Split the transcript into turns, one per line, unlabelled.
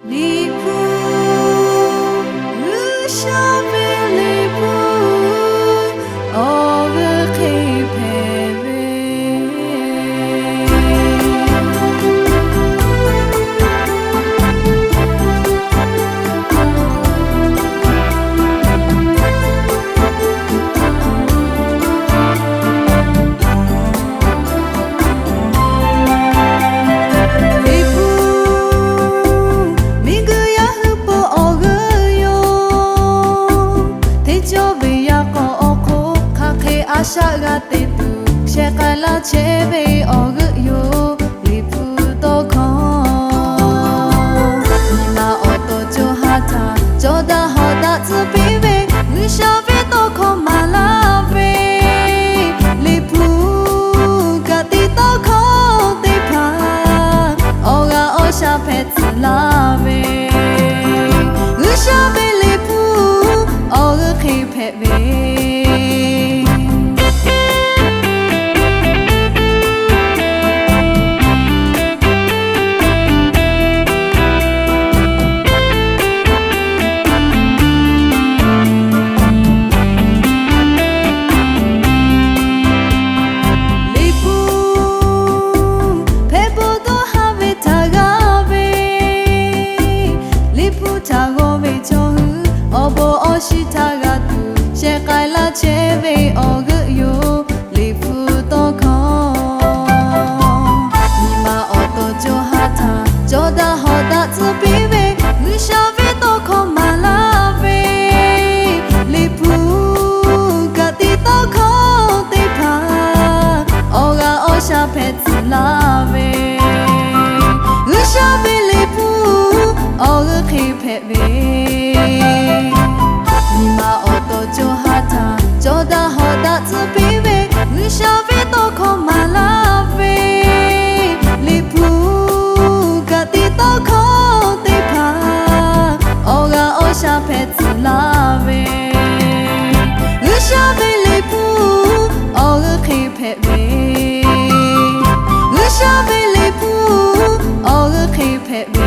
离谱，日下被离谱，哦个黑陪Shagate tu shekala chebe og yo lipu to kon nima oto jo hata joda hoda tsupibe nishave to kon malave lipu gati to kon te pa oga osha petslave nishave lipu og khipebe Oshitagatu shekaila chebe og yo lipu to kon nima oto jo hata joda hoda tsupibe nishave to kon malave lipu gati to kon te pa oga osha petslave nishave lipu og khipebe Nima oto jo hata joda hoda tsupibe nishave to kon malave lipu gati to kon te pa oga osha petslave nishave lipu og khipebe nishave lipu og khipebe